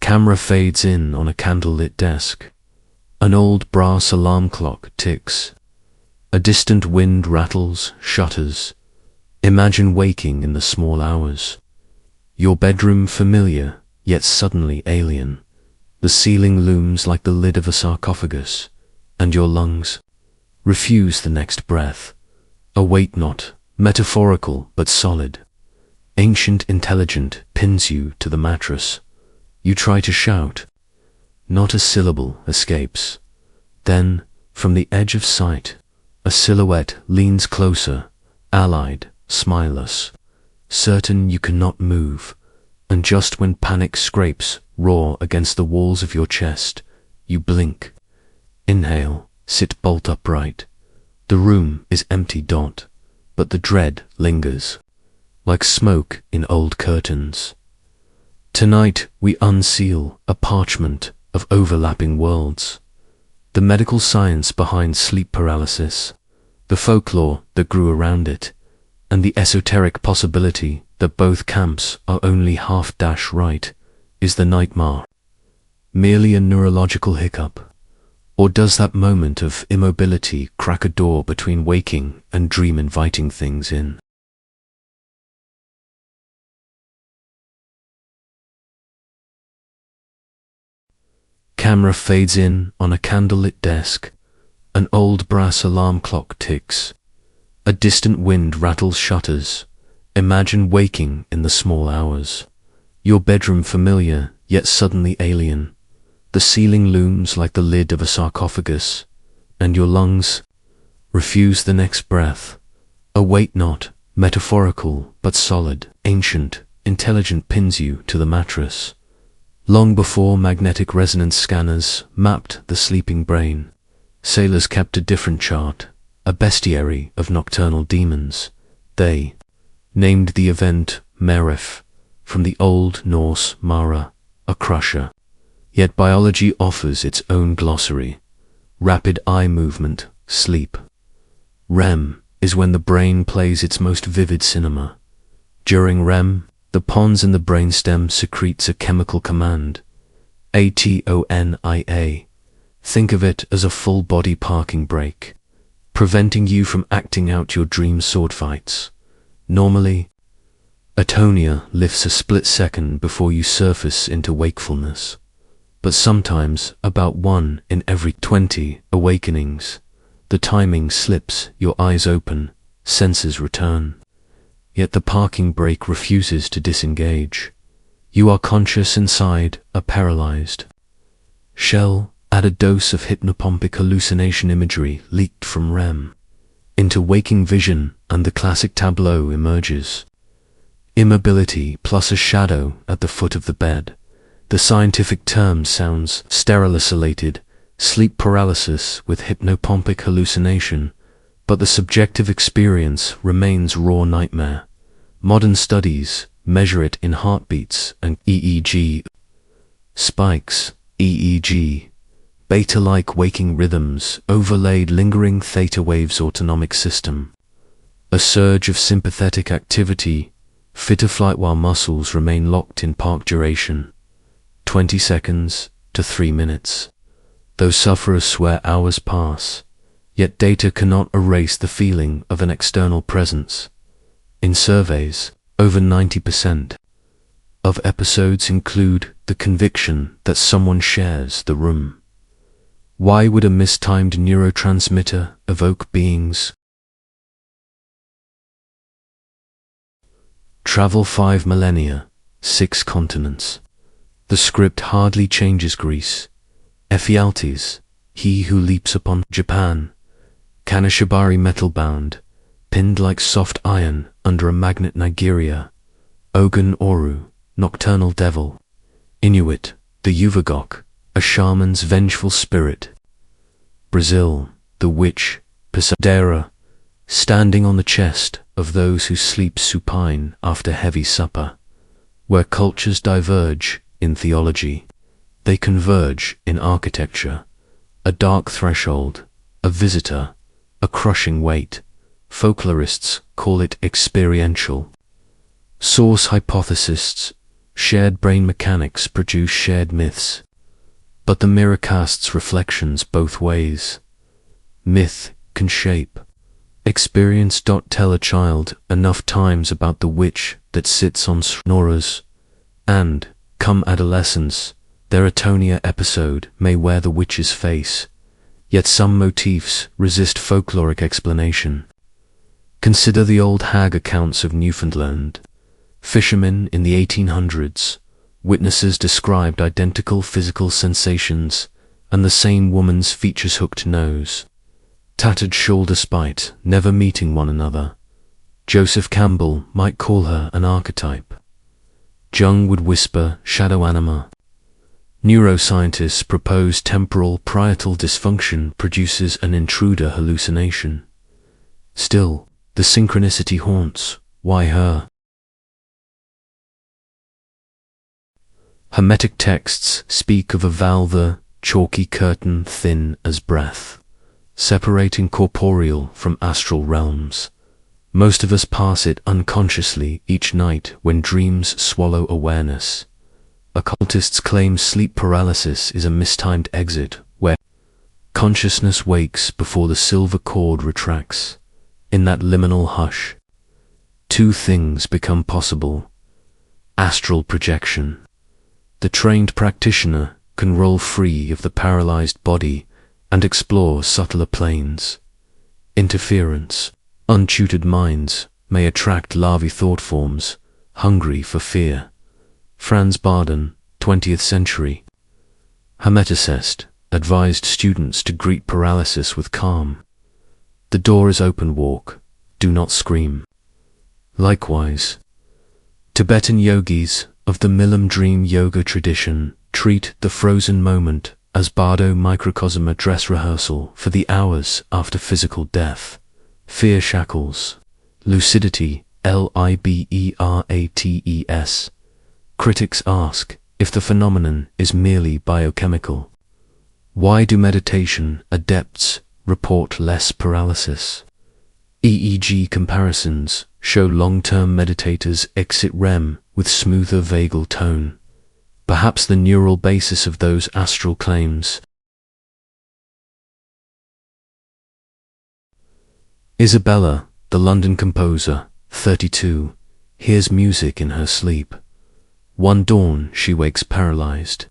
Camera fades in on a candlelit desk. An old brass alarm clock ticks. A distant wind rattles shutters. Imagine waking in the small hours. Your bedroom familiar, yet suddenly alien. The ceiling looms like the lid of a sarcophagus, and your lungs refuse the next breath. A weight not, metaphorical but solid. Ancient intelligent pins you to the mattress. You try to shout. Not a syllable escapes. Then, from the edge of sight, a silhouette leans closer, allied, smileless, certain you cannot move, and just when panic scrapes raw against the walls of your chest, you blink. Inhale, sit bolt upright. The room is empty but the dread lingers, like smoke in old curtains. Tonight we unseal a parchment of overlapping worlds. The medical science behind sleep paralysis, the folklore that grew around it, and the esoteric possibility that both camps are only half-right. Is the nightmare merely a neurological hiccup? Or does that moment of immobility crack a door between waking and dream inviting things in? Camera fades in on a candlelit desk. An old brass alarm clock ticks. A distant wind rattles shutters. Imagine waking in the small hours. Your bedroom familiar, yet suddenly alien. The ceiling looms like the lid of a sarcophagus, and your lungs refuse the next breath. A weight not, metaphorical but solid, ancient, intelligent pins you to the mattress. Long before magnetic resonance scanners mapped the sleeping brain, sailors kept a different chart, a bestiary of nocturnal demons. They named the event Merif, from the Old Norse Mara, a crusher. Yet biology offers its own glossary. Rapid eye movement, sleep. REM is when the brain plays its most vivid cinema. During REM, the pons in the brainstem secretes a chemical command, atonia. Think of it as a full-body parking brake, preventing you from acting out your dream sword fights. Normally, atonia lifts a split second before you surface into wakefulness. But sometimes, about 1 in every 20 awakenings, the timing slips, your eyes open, senses return. Yet the parking brake refuses to disengage. You are conscious inside a paralyzed shell. Add a dose of hypnopompic hallucination imagery leaked from REM into waking vision, and the classic tableau emerges. Immobility plus a shadow at the foot of the bed. The scientific term sounds sterile-isolated, sleep paralysis with hypnopompic hallucination, but the subjective experience remains raw nightmare. Modern studies measure it in heartbeats and EEG spikes, EEG, beta-like waking rhythms overlaid lingering theta waves autonomic system. A surge of sympathetic activity, fit of flight while muscles remain locked in park duration. 20 seconds to 3 minutes. Those sufferers swear hours pass, yet data cannot erase the feeling of an external presence. In surveys, over 90% of episodes include the conviction that someone shares the room. Why would a mistimed neurotransmitter evoke beings? Travel 5 millennia, 6 continents. The script hardly changes. Greece. Ephialtes, he who leaps upon Japan. Kanashibari metal-bound, pinned like soft iron under a magnet. Nigeria. Ogun Oru, nocturnal devil. Inuit, the Uvagok, a shaman's vengeful spirit. Brazil, the witch, Pisadera, standing on the chest of those who sleep supine after heavy supper. Where cultures diverge in theology, they converge in architecture. A dark threshold, a visitor, a crushing weight. Folklorists call it experiential. Source hypothesists Shared brain mechanics produce shared myths, but the mirror casts reflections both ways. Myth can shape. Experience. Tell a child enough times about the witch that sits on snoras, and, come adolescence, their atonia episode may wear the witch's face, yet some motifs resist folkloric explanation. Consider the old hag accounts of Newfoundland. Fishermen in the 1800s, witnesses described identical physical sensations and the same woman's features-hooked nose, tattered shawl despite never meeting one another. Joseph Campbell might call her an archetype. Jung would whisper shadow anima. Neuroscientists propose temporal parietal dysfunction produces an intruder hallucination. Still, the synchronicity haunts. Why her? Hermetic texts speak of a valve, chalky curtain thin as breath, separating corporeal from astral realms. Most of us pass it unconsciously each night when dreams swallow awareness. Occultists claim sleep paralysis is a mistimed exit where consciousness wakes before the silver cord retracts. In that liminal hush, two things become possible. Astral projection. The trained practitioner can roll free of the paralyzed body and explore subtler planes. Interference. Untutored minds may attract larvae thought forms, hungry for fear. Franz Bardon, 20th century. Hermeticist advised students to greet paralysis with calm. The door is open, walk, do not scream. Likewise, Tibetan yogis of the Milam dream yoga tradition treat the frozen moment as Bardo microcosm dress rehearsal for the hours after physical death. Fear shackles, lucidity, liberates. Critics ask if the phenomenon is merely biochemical. Why do meditation adepts report less paralysis? EEG comparisons show long-term meditators exit REM with smoother vagal tone. Perhaps the neural basis of those astral claims. Isabella, the London composer, 32, hears music in her sleep. One dawn she wakes paralyzed.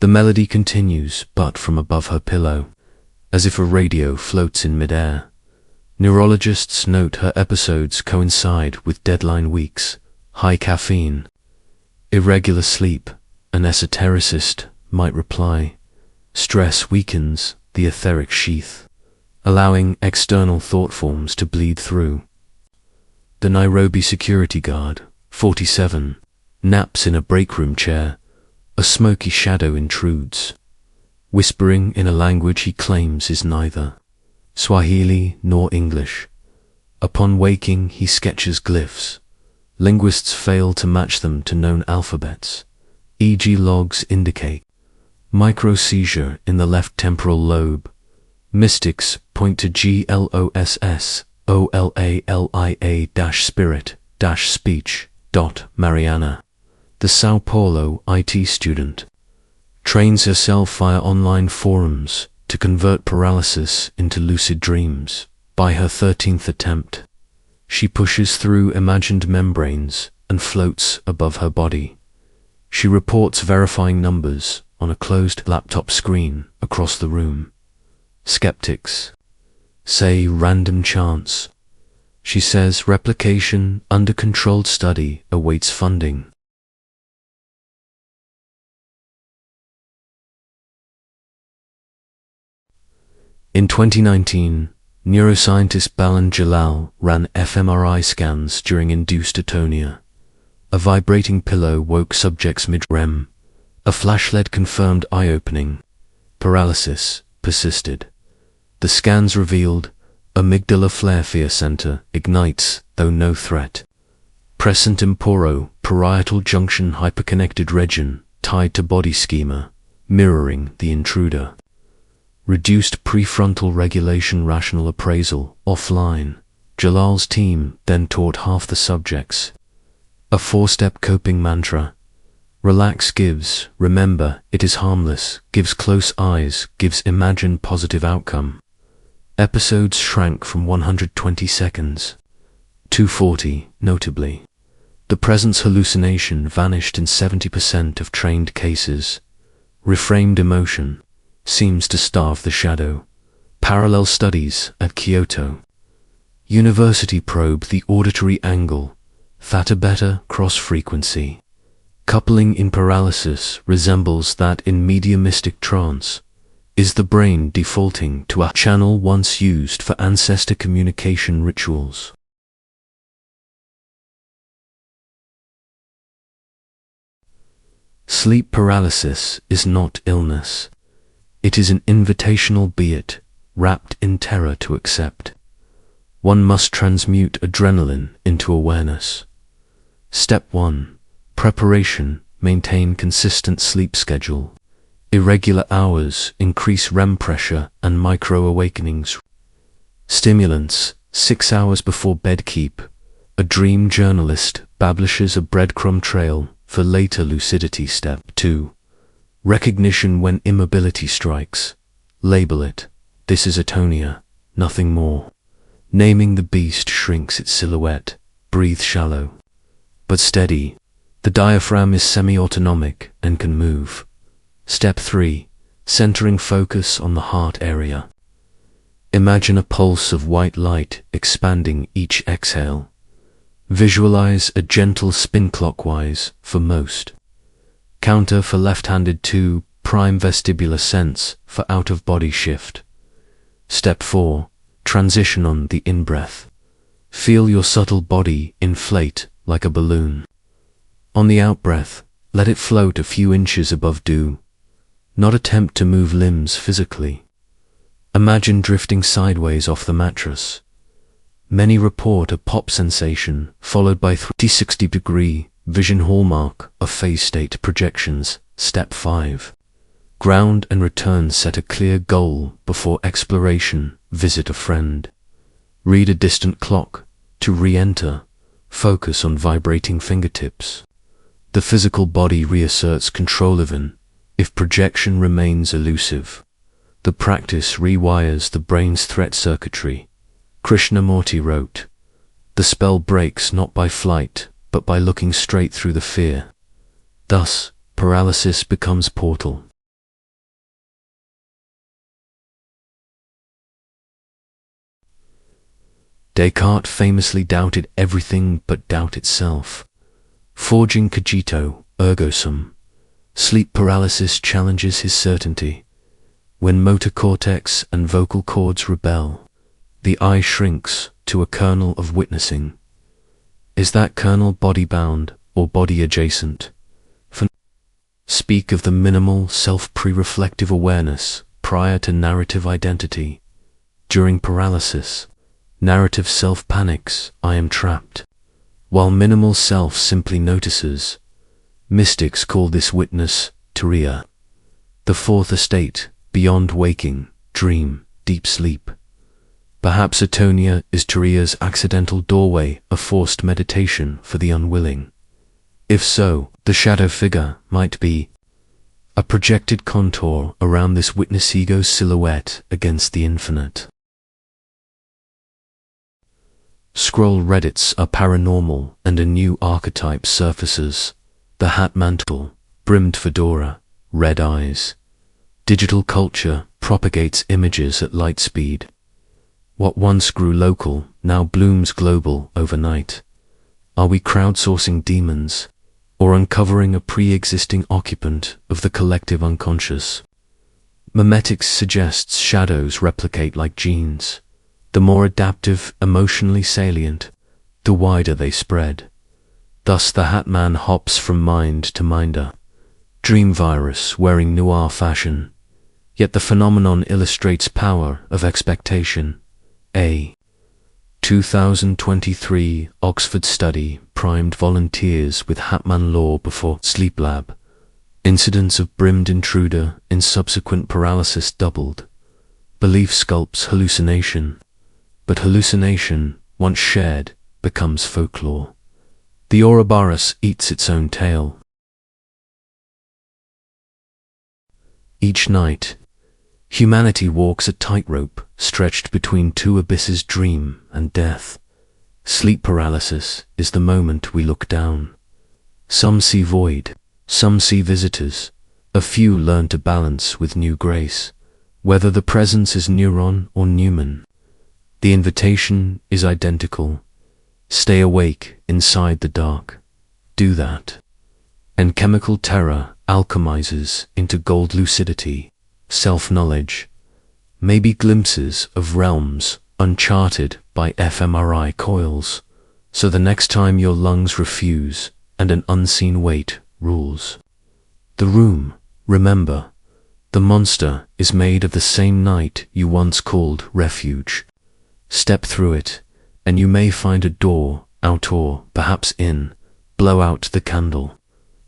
The melody continues, but from above her pillow, as if a radio floats in midair. Neurologists note her episodes coincide with deadline weeks, high caffeine, irregular sleep. An esotericist might reply, stress weakens the etheric sheath, allowing external thought forms to bleed through. The Nairobi security guard, 47, naps in a breakroom chair. A smoky shadow intrudes, whispering in a language he claims is neither Swahili nor English. Upon waking, he sketches glyphs. Linguists fail to match them to known alphabets. EEG logs indicate micro-seizure in the left temporal lobe. Mystics point to GLOSSOLALIA-spirit-speech. Mariana, the Sao Paulo IT student, trains herself via online forums to convert paralysis into lucid dreams. By her 13th attempt, she pushes through imagined membranes and floats above her body. She reports verifying numbers on a closed laptop screen across the room. Skeptics say random chance. She says replication under controlled study awaits funding. In 2019, neuroscientist Jalal ran fMRI scans during induced atonia. A vibrating pillow woke subjects mid-REM. A flashlight confirmed eye-opening. Paralysis persisted. The scans revealed amygdala flare fear center ignites, though no threat. Present temporo parietal junction hyperconnected region tied to body schema, mirroring the intruder. Reduced prefrontal regulation rational appraisal offline. Jalal's team then taught half the subjects a 4-step coping mantra. Relax gives, remember, it is harmless, gives close eyes, gives imagined positive outcome. Episodes shrank from 120 seconds. 240, notably. The presence hallucination vanished in 70% of trained cases. Reframed emotion seems to starve the shadow. Parallel studies at Kyoto. University probe the auditory angle. Theta beta cross-frequency. Coupling in paralysis resembles that in mediumistic trance. Is the brain defaulting to a channel once used for ancestor communication rituals? Sleep paralysis is not illness. It is an invitational beat, wrapped in terror to accept. One must transmute adrenaline into awareness. Step 1. Preparation. Maintain consistent sleep schedule. Irregular hours increase REM pressure and micro-awakenings. Stimulants. 6 hours before bed keep. A dream journalist publishes a breadcrumb trail for later lucidity. Step 2. Recognition when immobility strikes. Label it. This is atonia, nothing more. Naming the beast shrinks its silhouette. Breathe shallow, but steady. The diaphragm is semi-autonomic and can move. Step 3. Centering focus on the heart area. Imagine a pulse of white light expanding each exhale. Visualize a gentle spin clockwise for most. Counter for left-handed 2. Prime vestibular sense for out-of-body shift. Step 4. Transition on the in-breath. Feel your subtle body inflate like a balloon. On the out-breath, let it float a few inches above dew. Not attempt to move limbs physically. Imagine drifting sideways off the mattress. Many report a pop sensation followed by 360-degree vision hallmark of phase state projections. Step 5. Ground and return. Set a clear goal before exploration. Visit a friend. Read a distant clock to re-enter. Focus on vibrating fingertips. The physical body reasserts control even if projection remains elusive. The practice rewires the brain's threat circuitry. Krishnamurti wrote, "The spell breaks not by flight, but by looking straight through the fear." Thus, paralysis becomes portal. Descartes famously doubted everything but doubt itself. Forging cogito, ergo sum. Sleep paralysis challenges his certainty. When motor cortex and vocal cords rebel, the eye shrinks to a kernel of witnessing. Is that kernel body-bound or body-adjacent? Speak of the minimal self-pre-reflective awareness prior to narrative identity. During paralysis, narrative self panics, I am trapped, while minimal self simply notices. Mystics call this witness turiya. The fourth estate, beyond waking, dream, deep sleep. Perhaps atonia is turiya's accidental doorway, a forced meditation for the unwilling. If so, the shadow figure might be a projected contour around this witness ego's silhouette against the infinite. Scroll Reddits are paranormal and a new archetype surfaces. The hat mantle, brimmed fedora, red eyes. Digital culture propagates images at light speed. What once grew local now blooms global overnight. Are we crowdsourcing demons, or uncovering a pre-existing occupant of the collective unconscious? Hermetics suggests shadows replicate like genes. The more adaptive, emotionally salient, the wider they spread. Thus the Hat Man hops from mind to minder. Dream virus wearing noir fashion. Yet the phenomenon illustrates power of expectation. A 2023 Oxford study primed volunteers with Hatman lore before sleep lab. Incidence of brimmed intruder in subsequent paralysis doubled. Belief sculpts hallucination. But hallucination, once shared, becomes folklore. The Ouroboros eats its own tail. Each night, humanity walks a tightrope stretched between two abysses: dream and death. Sleep paralysis is the moment we look down. Some see void, some see visitors. A few learn to balance with new grace. Whether the presence is Neuron or Newman, the invitation is identical. Stay awake inside the dark. Do that. And chemical terror alchemizes into gold lucidity, self-knowledge, maybe glimpses of realms uncharted by fMRI coils, so the next time your lungs refuse and an unseen weight rules. The room, remember, the monster is made of the same night you once called refuge. Step through it, and you may find a door, out or perhaps in. Blow out the candle,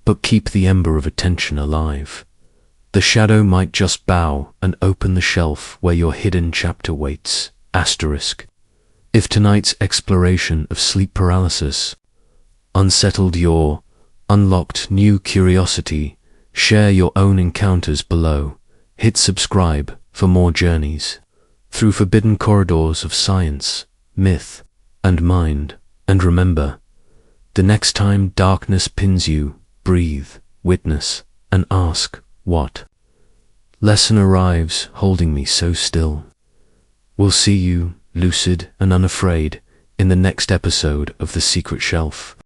but keep the ember of attention alive. The shadow might just bow and open the shelf where your hidden chapter waits. Asterisk. If tonight's exploration of sleep paralysis unsettled your unlocked new curiosity, share your own encounters below. Hit subscribe for more journeys through forbidden corridors of science, myth, and mind. And remember, the next time darkness pins you, breathe, witness, and ask, what lesson arrives holding me so still? We'll see you, lucid and unafraid, in the next episode of The Secret Shelf.